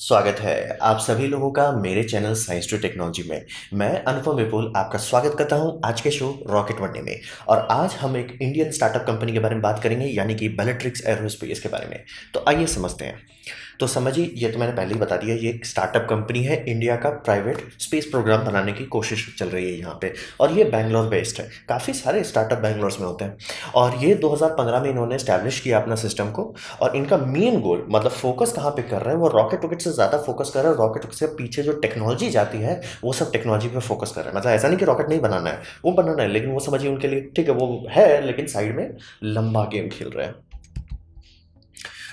स्वागत है आप सभी लोगों का मेरे चैनल साइंस टू टेक्नोलॉजी में। मैं अनुपम विपुल आपका स्वागत करता हूं आज के शो रॉकेट वनडे में। और आज हम एक इंडियन स्टार्टअप कंपनी के बारे में बात करेंगे, यानी कि बेलेट्रिक्स एरोस्पेस के बारे में। तो आइए समझते हैं। तो समझिए, ये तो मैंने पहले ही बता दिया, ये एक स्टार्टअप कंपनी है। इंडिया का प्राइवेट स्पेस प्रोग्राम बनाने की कोशिश चल रही है यहाँ पे। और ये बैंगलोर बेस्ड है। काफ़ी सारे स्टार्टअप बैंगलोर में होते हैं। और ये 2015 में इन्होंने स्टैब्लिश किया अपना सिस्टम को। और इनका मेन गोल, मतलब फोकस कहाँ पे कर रहे हैं, वो रॉकेट वॉकेट से ज़्यादा फोकस कर रहे हैं। रॉकेट से पीछे जो टेक्नोलॉजी जाती है वो सब टेक्नोलॉजी पे फोकस कर रहे हैं। मतलब ऐसा नहीं कि रॉकेट नहीं बनाना है, वो बनाना है, लेकिन वो समझिए उनके लिए ठीक है, वो है, लेकिन साइड में लंबा गेम खेल रहे हैं।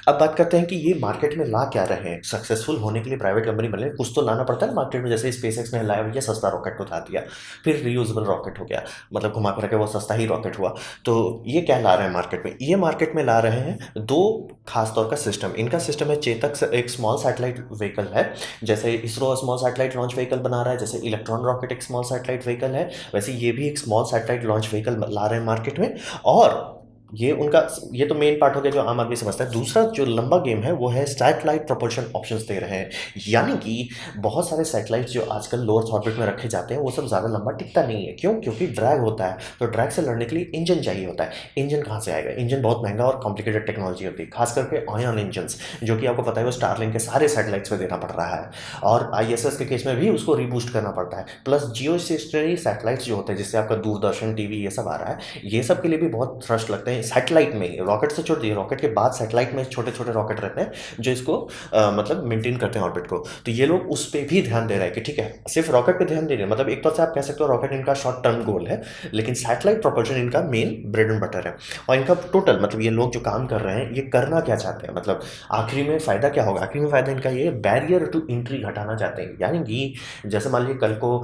अब बात करते हैं कि ये मार्केट में ला क्या रहे हैं। सक्सेसफुल होने के लिए प्राइवेट कंपनी बनने कुछ तो लाना पड़ता है मार्केट में। जैसे स्पेस एक्स ने लाया, भैया सस्ता रॉकेट को उठा दिया। फिर रीयूजेबल रॉकेट हो गया, मतलब घुमा फिरा के वो सस्ता ही रॉकेट हुआ। तो ये क्या ला रहे हैं मार्केट में? ये मार्केट में ला रहे हैं दो खास तौर का सिस्टम। इनका सिस्टम है चेतक से एक स्मॉल सैटेलाइट व्हीकल है। जैसे ISRO small satellite launch vehicle बना रहा है, जैसे इलेक्ट्रॉन रॉकेट एक स्मॉल सैटेलाइट व्हीकल है, वैसे ये भी एक स्मॉल सैटेलाइट लॉन्च व्हीकल ला रहे हैं मार्केट में। और ये उनका, ये तो मेन पार्ट हो गया जो आम आदमी समझता है। दूसरा जो लंबा गेम है वो है सैटेलाइट प्रोपल्शन ऑप्शंस दे रहे हैं। यानी कि बहुत सारे सैटेलाइट्स जो आजकल लो अर्थ ऑर्बिट में रखे जाते हैं वो सब ज़्यादा लंबा टिकता नहीं है। क्यों? क्योंकि ड्रैग होता है। तो ड्रैग से लड़ने के लिए इंजन चाहिए होता है। इंजन कहाँ से आएगा? इंजन बहुत महंगा और कॉम्प्लिकेटेड टेक्नोलॉजी होती है, खास करके आयन इंजन्स, जो कि आपको पता है वो स्टारलिंक के सारे सैटेलाइट्स में देना पड़ रहा है। और आईएसएस के केस में भी उसको रीबूस्ट करना पड़ता है। प्लस जियो स्टेशनरी सैटेलाइट्स जो होते हैं, जिससे आपका दूरदर्शन, टीवी, ये सब आ रहा है, ये सब के लिए भी बहुत थ्रस्ट लगते हैं सैटेलाइट में। रॉकेट से छोड़ दिए, रॉकेट के बाद सैटेलाइट में छोटे छोटे रॉकेट रहते हैं जो इसको मतलब मेंटेन करते हैं ऑर्बिट को। तो ये लोग उस पर भी ध्यान दे रहे हैं कि ठीक है, सिर्फ रॉकेट पे ध्यान दे रहे हैं। मतलब एक तरह से आप कह सकते हो रॉकेट इनका शॉर्ट टर्म गोल है, लेकिन सैटेलाइट प्रोपल्शन इनका मेन ब्रेड एंड बटर है। और इनका टोटल, मतलब ये लोग जो काम कर रहे हैं ये करना क्या चाहते हैं, मतलब आखिरी में फ़ायदा क्या होगा? आखिरी में फ़ायदा इनका ये बैरियर टू एंट्री घटाना चाहते हैं। यानी कि जैसे मान लीजिए कल को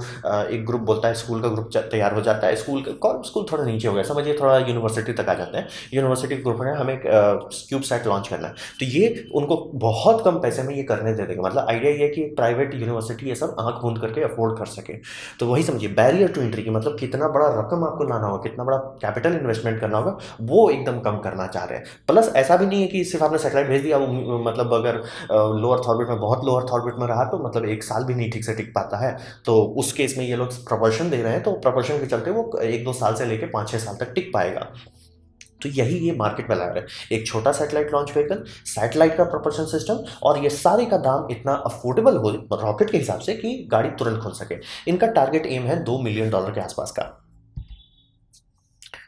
एक ग्रुप बोलता है, स्कूल का ग्रुप तैयार हो जाता है, स्कूल थोड़ा नीचे हो गया, समझिए थोड़ा यूनिवर्सिटी तक आ जाते हैं। यूनिवर्सिटी ग्रुप में हमें क्यूब सैट लॉन्च करना है, तो ये उनको बहुत कम पैसे में ये करने दे देंगे। मतलब आइडिया ये है कि एक प्राइवेट यूनिवर्सिटी ये सब आंख मूंद करके अफोर्ड कर सके। तो वही समझिए बैरियर टू एंट्री की, मतलब कितना बड़ा रकम आपको लाना होगा, कितना बड़ा कैपिटल इन्वेस्टमेंट करना होगा, वो एकदम कम करना चाह रहे हैं। प्लस ऐसा भी नहीं है कि सिर्फ आपने सैटेलाइट भेज दिया, मतलब अगर लो अर्थ ऑर्बिट में, बहुत लो अर्थ ऑर्बिट में रहा तो मतलब एक साल भी नहीं ठीक से टिक पाता है। तो उस केस में ये लोग प्रपोर्शन दे रहे हैं, तो प्रपोर्शन के चलते वो 1-2 साल से लेकर 5-6 साल तक टिक पाएगा। तो यही ये मार्केट में ला रहा है, एक छोटा सैटेलाइट लॉन्च व्हीकल, सैटेलाइट का प्रोपल्शन सिस्टम, और ये सारे का दाम इतना अफोर्डेबल हो रॉकेट के हिसाब से कि गाड़ी तुरंत खुल सके। इनका टारगेट एम है $2 मिलियन के आसपास का।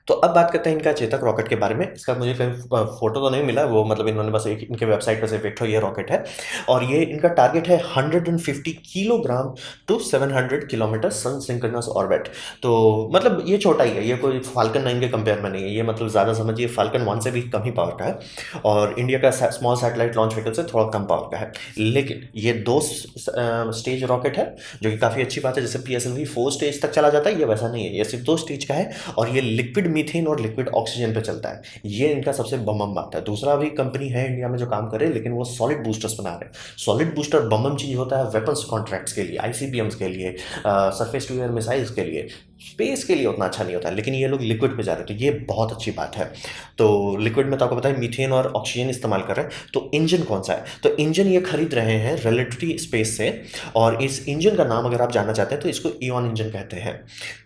तो अब बात करते हैं इनका चेतक रॉकेट के बारे में। इसका मुझे कहीं फोटो तो नहीं मिला, वो मतलब इन्होंने बस एक इनके वेबसाइट पर से देखो ये रॉकेट है। और ये इनका टारगेट है 150 kilogram to 700 kilometre sun synchronous orbit. तो मतलब ये छोटा ही है, ये कोई फाल्कन 9 के कंपेयर में नहीं है। ये मतलब ज़्यादा समझिए फाल्कन 1 से भी कम ही पावर का है, और इंडिया का स्मॉल सैटेलाइट लॉन्च व्हीकल से थोड़ा कम पावर का है। लेकिन ये 2 स्टेज रॉकेट है, जो कि काफ़ी अच्छी बात है। जैसे PSLV 4 स्टेज तक चला जाता है, ये वैसा नहीं है, ये सिर्फ 2 स्टेज का है। और ये लिक्विड मीथेन और लिक्विड ऑक्सीजन पे चलता है। ये इनका सबसे बम बात है। दूसरा भी कंपनी है इंडिया में जो काम करे, लेकिन वो सॉलिड बूस्टर्स बना रहे हैं। सॉलिड बूस्टर बम चीज होता है वेपन्स कॉन्ट्रैक्ट्स के लिए, ICBMs के लिए, सरफेस टू एयर मिसाइल्स के लिए। स्पेस के लिए उतना अच्छा नहीं होता है, लेकिन ये लोग लिक्विड पे जा रहे हैं, तो ये बहुत अच्छी बात है। तो लिक्विड में तो आपको पता है मीथेन और ऑक्सीजन इस्तेमाल कर रहे हैं। तो इंजन कौन सा है? तो इंजन ये खरीद रहे हैं रिलेटिविटी स्पेस से। और इस इंजन का नाम अगर आप जानना चाहते हैं तो इसको एऑन इंजन कहते हैं।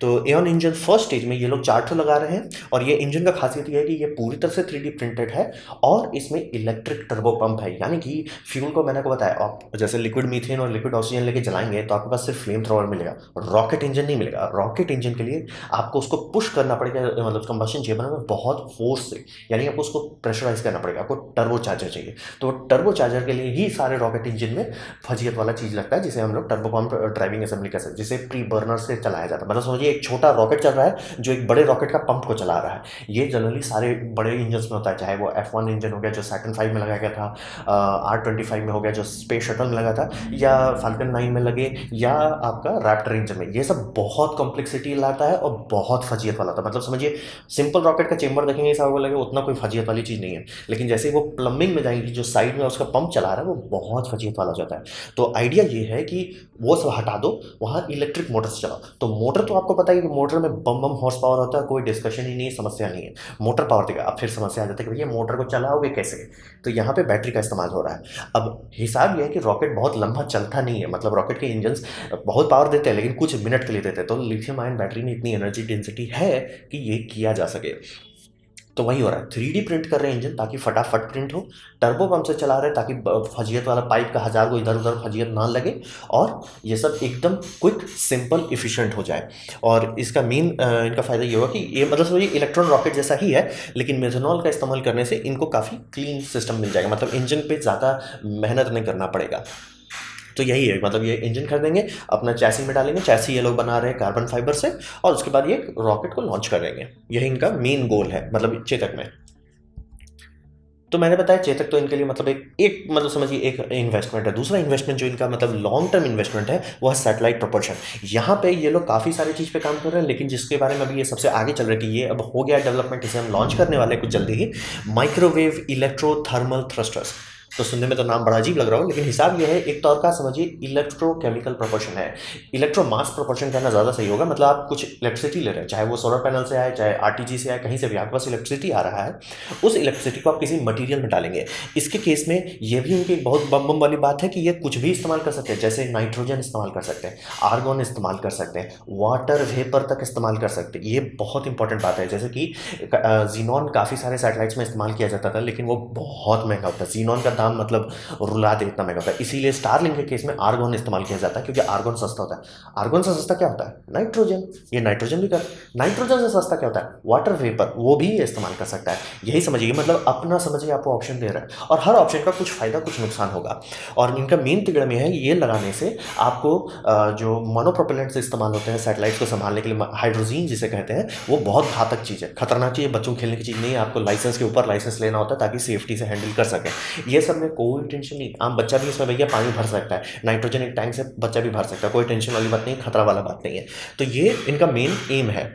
तो एऑन इंजन फर्स्ट स्टेज में ये लोग 4 ठो लगा रहे हैं। और ये इंजन का खासियत ये है कि ये पूरी तरह से 3D प्रिंटेड है, और इसमें इलेक्ट्रिक टर्बो पंप है। यानी कि फ्यूल को मैंने आपको बताया, आप जैसे लिक्विड मीथेन और लिक्विड ऑक्सीजन लेके जलाएंगे तो आपके पास सिर्फ फ्लेम थ्रोवर मिलेगा, रॉकेट इंजन नहीं मिलेगा। रॉकेट इंजन के लिए आपको उसको पुश करना पड़ेगा, मतलब कंबशन चेंबर में बहुत फोर्स से, यानी आपको उसको प्रेशराइज करना पड़ेगा, आपको टर्बो चार्जर चाहिए। तो टर्बो चार्जर के लिए ही सारे रॉकेट इंजन में फजीयत वाला चीज़ लगता है, जिसे हम लोग टर्बो पंप ड्राइविंग असेंबली कह सकते हैं, जिसे प्री बर्नर से चलाया जाता है। मतलब समझिए एक छोटा रॉकेट चल रहा है जो एक बड़े रॉकेट का पंप को चला रहा है। ये जनरली सारे बड़े इंजन में होता है, चाहे वो F1 इंजन हो गया जो सैटर्न 5 में लगाया गया था, R25 में हो गया जो स्पेस शटल में लगा था, या फाल्कन 9 में लगे, या आपका रैप्टर इंजन में। ये सब बहुत कॉम्प्लेक्सिटी फील आता है और बहुत फजीयत वाला था। मतलब समझिए सिंपल रॉकेट का चेंबर देखेंगे साहब, लगे उतना कोई फजीयत वाली चीज़ नहीं है, लेकिन जैसे ही वो प्लम्बिंग में जाएंगी, जो साइड में उसका पंप चला रहा है वो बहुत फजीयत वाला हो जाता है। तो आइडिया ये है कि वो सब हटा दो, वहाँ इलेक्ट्रिक मोटर से चलाओ। तो मोटर तो आपको पता है कि मोटर में बम बम हॉर्स पावर होता है, कोई डिस्कशन ही नहीं है, समस्या नहीं है, मोटर पावर देगा। अब फिर समस्या आ जाती है कि भैया मोटर को चलाओगे कैसे, तो यहाँ पे बैटरी का इस्तेमाल हो रहा है। अब हिसाब ये है कि रॉकेट बहुत लंबा चलता नहीं है, मतलब रॉकेट के इंजन बहुत पावर देते हैं लेकिन कुछ मिनट के लिए देते हैं, तो लिथियम आयन बैटरी में इतनी एनर्जी डेंसिटी है कि ये किया जा सके। तो वही हो रहा है, 3D प्रिंट कर रहे हैं इंजन ताकि फटाफट प्रिंट हो, टर्बो पंप से चला रहे हैं ताकि फजीयत वाला पाइप का हज़ार को इधर उधर फजीयत ना लगे, और ये सब एकदम क्विक सिंपल इफिशिएंट हो जाए। और इसका मेन इनका फ़ायदा ये होगा कि ये मतलब समझिए इलेक्ट्रॉन रॉकेट जैसा ही है, लेकिन मेथनॉल का इस्तेमाल करने से इनको काफ़ी क्लीन सिस्टम मिल जाएगा, मतलब इंजन पे ज़्यादा मेहनत नहीं करना पड़ेगा। तो यही है, मतलब ये इंजन खरीदेंगे, अपना चैसी में डालेंगे, चैसी ये लोग बना रहे हैं कार्बन फाइबर से, और उसके बाद ये रॉकेट को लॉन्च करेंगे। यही इनका मेन गोल है, मतलब चेतक में। तो मैंने बताया चेतक तो इनके लिए मतलब एक मतलब समझिए एक इन्वेस्टमेंट है। दूसरा इन्वेस्टमेंट जो इनका मतलब लॉन्ग टर्म इन्वेस्टमेंट है वो है सैटेलाइट प्रोपल्शन। यहाँ पे ये लोग काफ़ी सारी चीज़ पे काम कर रहे हैं, लेकिन जिसके बारे में अभी ये सबसे आगे चल रहा है कि ये अब हो गया डेवलपमेंट, इसे हम लॉन्च करने वाले हैं कुछ जल्दी ही, माइक्रोवेव इलेक्ट्रोथर्मल थ्रस्टर्स। तो सुनने में तो नाम बड़ा अजीब लग रहा हो, लेकिन हिसाब ये है एक तौर का समझिए इलेक्ट्रोकेमिकल प्रोपोर्शन है, इलेक्ट्रो मास प्रोपोर्शन कहना ज़्यादा सही होगा। मतलब आप कुछ इलेक्ट्रिसिटी ले रहे हैं, चाहे वो सोलर पैनल से आए, चाहे आरटीजी से आए, कहीं से भी आपके पास इलेक्ट्रिसिटी आ रहा है, उस इलेक्ट्रिसिटी को आप किसी मटीरियल में डालेंगे। इसके केस में ये भी उनकी एक बहुत बम बम वाली बात है कि ये कुछ भी इस्तेमाल कर सकते हैं, जैसे नाइट्रोजन इस्तेमाल कर सकते हैं, आर्गोन इस्तेमाल कर सकते हैं, वाटर वेपर तक इस्तेमाल कर सकते हैं। ये बहुत इंपॉर्टेंट बात है। जैसे कि जीनॉन काफ़ी सारे सैटेलाइट्स में इस्तेमाल किया जाता था, लेकिन वो बहुत महंगा होता है, जीनॉन का दाम मतलब रुला दे इतना महंगा होता है। इसीलिए स्टारलिंक के केस में आर्गोन इस्तेमाल किया जाता है, क्योंकि आर्गोन सस्ता होता है। आर्गोन से सस्ता क्या होता है? नाइट्रोजन। ये नाइट्रोजन भी कर, नाइट्रोजन से सस्ता क्या होता है? वाटर वेपर, वो भी ये इस्तेमाल कर सकता है। यही समझिए, मतलब अपना समझिए आपको ऑप्शन दे रहा है, और हर ऑप्शन का कुछ फायदा कुछ नुकसान होगा। और इनका मेन तिगड़ में है ये लगाने से आपको जो मोनोप्रोपेलेंट्स इस्तेमाल होते हैं सैटेलाइट को संभालने के लिए, हाइड्रोजीन जिसे कहते हैं, वो बहुत घातक चीज़ है, खतरनाक चीज़ है, बच्चों खेलने की चीज़ नहीं है। आपको लाइसेंस के ऊपर लाइसेंस लेना होता है ताकि सेफ्टी से हैंडल कर सकें। ये सब में कोई टेंशन नहीं, आम बच्चा भी इसमें भैया पानी भर सकता है, नाइट्रोजन एक टैंक से बच्चा भी भर सकता है, कोई टेंशन वाली बात नहीं, खतरा वाला बात नहीं है। तो ये इनका मेन एम है,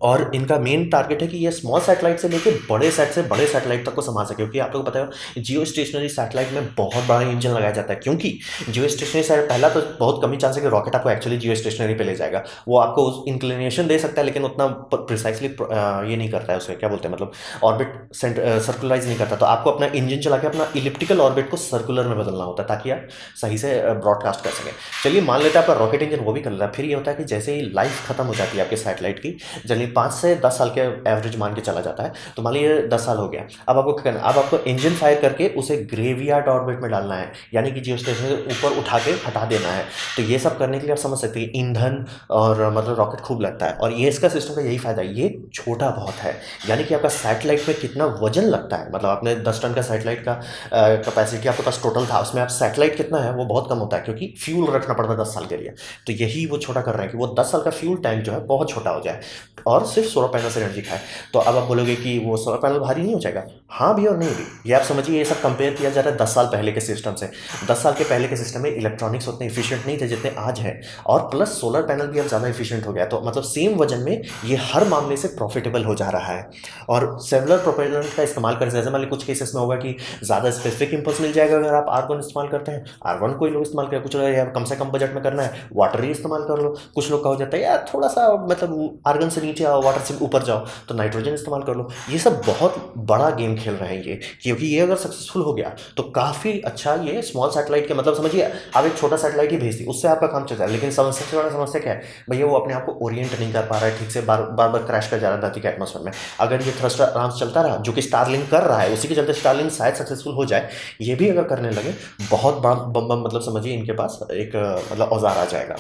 और इनका मेन टारगेट है कि ये स्मॉल सैटेलाइट से लेकर बड़े सेट से बड़े सैटेलाइट तक को संभाल सके। क्योंकि आप लोग को पता है जियो स्टेशनरी सैटेलाइट में बहुत बड़ा इंजन लगाया जाता है, क्योंकि जियो स्टेशनरी सैटेलाइट पहला तो बहुत कम ही चांस है कि रॉकेट आपको एक्चुअली जियो स्टेशनरी पे ले जाएगा। वो आपको इंक्लिनेशन दे सकता है, लेकिन उतना प्रिसाइसली ये नहीं करता है, उसे क्या बोलते हैं, मतलब ऑर्बिट सर्कुलराइज नहीं करता। तो आपको अपना इंजन चला के अपना इलिप्टिकल ऑर्बिट को सर्कुलर में बदलना होता है ताकि आप सही से ब्रॉडकास्ट कर सकें। चलिए मान लेते हैं आपका रॉकेट इंजन वो भी कर लेता है। फिर ये होता है कि जैसे ही लाइफ खत्म हो जाती है आपके सैटेलाइट की, जल्दी 5 से 10 साल के एवरेज मान के चला जाता है, तो मान लीजिए 10 साल हो गया। अब आपको क्या करना है? अब आपको इंजन फायर करके उसे ग्रेवियार्ड ऑर्बिट में डालना है, यानी कि जियो स्टेशन से ऊपर उठा के हटा देना है। तो ये सब करने के लिए आप समझ सकते हैं ईंधन और मतलब रॉकेट खूब लगता है, और ये इसका सिस्टम का यही फायदा है, ये छोटा बहुत है। यानी कि आपका सैटेलाइट में कितना वजन लगता है, मतलब आपने 10 टन का सैटेलाइट का कैपेसिटी आपके पास टोटल था, उसमें आप सैटेलाइट कितना है वो बहुत कम होता है, क्योंकि फ्यूल रखना पड़ता है 10 साल के लिए। तो यही वो छोटा कर रहे हैं कि वो 10 साल का फ्यूल टैंक जो है बहुत छोटा हो जाए, और सिर्फ सोलर पैनल से एनर्जी खाए। तो अब आप बोलोगे कि वो सोलर पैनल भारी नहीं हो जाएगा? हाँ भी और नहीं भी। ये आप समझिए, ये सब कंपेयर किया जा रहा है 10 साल पहले के सिस्टम से। 10 साल के पहले के सिस्टम में इलेक्ट्रॉनिक्स उतने इफिशिएंट नहीं थे जितने आज हैं, और प्लस सोलर पैनल भी अब ज़्यादा इफिशिएंट हो गया। तो मतलब सेम वजन में ये हर मामले से प्रॉफिटेबल हो जा रहा है। और सेलुलर प्रोपेलेंट का इस्तेमाल करें, जैसे मान लीजिए कुछ केसेस में होगा कि ज़्यादा स्पेसिफिक इंपल्स मिल जाएगा अगर आप आर्गन इस्तेमाल करते हैं। आर्गन कोई लोग इस्तेमाल करें, कुछ लोग यार कम से कम बजट में करना है वाटर ही इस्तेमाल कर लो। कुछ लोग का हो जाता है यार थोड़ा सा मतलब आर्गन से नीचे आओ, वाटर से ऊपर जाओ, तो नाइट्रोजन इस्तेमाल कर लो। ये सब बहुत बड़ा गेम खेल रहे हैं ये, क्योंकि ये अगर सक्सेसफुल हो गया तो काफ़ी अच्छा ये स्मॉल सैटेलाइट के, मतलब समझिए आप एक छोटा सैटेलाइट ही भेज दी, उससे आपका काम चल जाए। लेकिन सबसे बड़ा समस्या क्या है भैया, वो अपने आप को ओरिएंट नहीं कर पा रहा है ठीक से, बार बार क्रैश कर जा रहा है धरती के एटमॉस्फेयर में। अगर ये थ्रस्टर आराम से चलता रहा, जो कि स्टारलिंक कर रहा है, उसी के चलते स्टारलिंक शायद सक्सेसफुल हो जाए, ये भी अगर करने लगे बहुत बड़ा बम बम, मतलब समझिए इनके पास एक मतलब औजार आ जाएगा।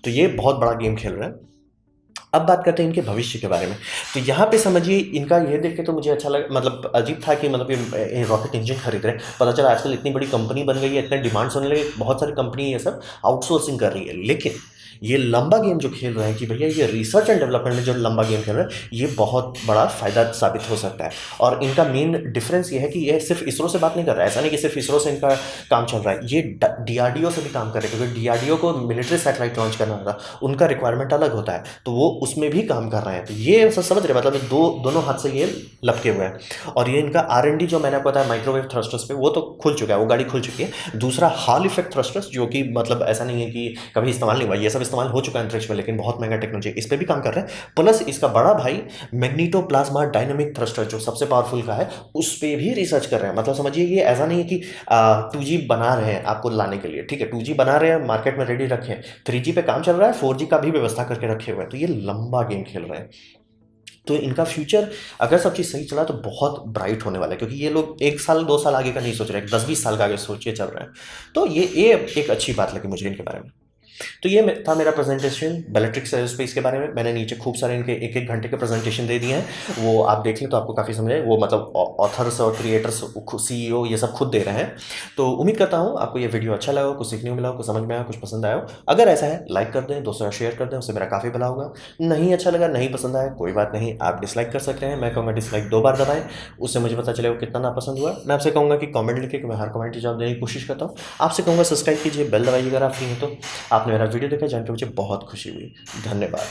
तो ये बहुत बड़ा गेम खेल रहे हैं। अब बात करते हैं इनके भविष्य के बारे में। तो यहाँ पे समझिए इनका ये देख के तो मुझे अच्छा लगा, मतलब अजीब था कि मतलब ये रॉकेट इंजन खरीद रहे हैं। पता चला आजकल इतनी बड़ी कंपनी बन गई है, इतने डिमांड्स होने लगे, बहुत सारी कंपनी ये सब आउटसोर्सिंग कर रही है। लेकिन ये लंबा गेम जो खेल रहे हैं कि भैया ये रिसर्च एंड डेवलपमेंट में जो लंबा गेम खेल रहे हैं ये बहुत बड़ा फ़ायदा साबित हो सकता है। और इनका मेन डिफरेंस ये है कि ये सिर्फ इसरो से बात नहीं कर रहा है, ऐसा नहीं कि सिर्फ इसरो से इनका काम चल रहा है, ये डीआरडीओ से भी काम कर रहे हैं, क्योंकि डीआरडीओ को मिलिट्री सैटेलाइट लॉन्च करना होता है, उनका रिक्वायरमेंट अलग होता है, तो वो उसमें भी काम कर रहे हैं। तो ये समझ रहे मतलब दोनों हाथ से ये लपके हुए हैं। और ये इनका R&D जो मैंने आपको बताया माइक्रोवेव थ्रस्टर्स पे, वो तो खुल चुका है, वो गाड़ी खुल चुकी है। दूसरा हॉल इफेक्ट थ्रस्टर्स, जो कि मतलब ऐसा नहीं है कि कभी इस्तेमाल नहीं हुआ, ये सब इस्तेमाल हो चुका है अंतरिक्ष में, लेकिन बहुत महंगा टेक्नोलॉजी, इस पर भी काम कर रहे हैं। प्लस इसका बड़ा भाई मैग्नीटो प्लाज्मा डायनामिक थ्रस्टर जो सबसे पावरफुल का है, उस पर भी रिसर्च कर रहे हैं। मतलब समझिए ये ऐसा नहीं है कि 2G बना रहे हैं आपको लाने के लिए, ठीक है, 2G बना रहे हैं, मार्केट में रेडी रखे हैं, 3G पे काम चल रहा है, 4G का भी व्यवस्था करके रखे हुए हैं। तो ये लंबा गेम खेल रहे हैं। तो इनका फ्यूचर अगर सब चीज़ सही चला तो बहुत ब्राइट होने वाला है, क्योंकि ये लोग 1 साल 2 साल आगे का नहीं सोच रहे हैं, 10-20 साल का आगे सोच के चल रहे हैं। तो ये एक अच्छी बात लगी मुझे इनके बारे में। तो ये था मेरा प्रेजेंटेशन बेलेट्रिक्स एरोस्पेस के बारे में। मैंने नीचे खूब सारे इनके 1-1 घंटे के प्रेजेंटेशन दे दिए हैं, वो आप देख लें तो आपको काफ़ी समझ आए। वो मतलब ऑथर्स और क्रिएटर्स, CEO ये सब खुद दे रहे हैं। तो उम्मीद करता हूँ आपको ये वीडियो अच्छा लगा हो, कुछ सीखने को मिला हो, कुछ समझ में आया हो, कुछ पसंद आया हो। अगर ऐसा है लाइक कर दें, दोस्तों शेयर कर दें, उससे मेरा काफ़ी भला होगा। नहीं अच्छा लगा, नहीं पसंद आया, कोई बात नहीं, आप डिसलाइक कर सकते हैं। मैं कहूँगा डिसलाइक 2 बार दबाएं, उससे मुझे पता चलेगा कितना नापसंद हुआ। मैं आपसे कहूँगा कि कमेंट लिखे, कि मैं हर कमेंट की जवाब देने की कोशिश करता हूँ। आपसे कहूँगा सब्सक्राइब कीजिए, बेल दबाइए अगर आप फ्री हैं तो। आपने मेरा वीडियो देखा, जान के मुझे बहुत खुशी हुई। धन्यवाद।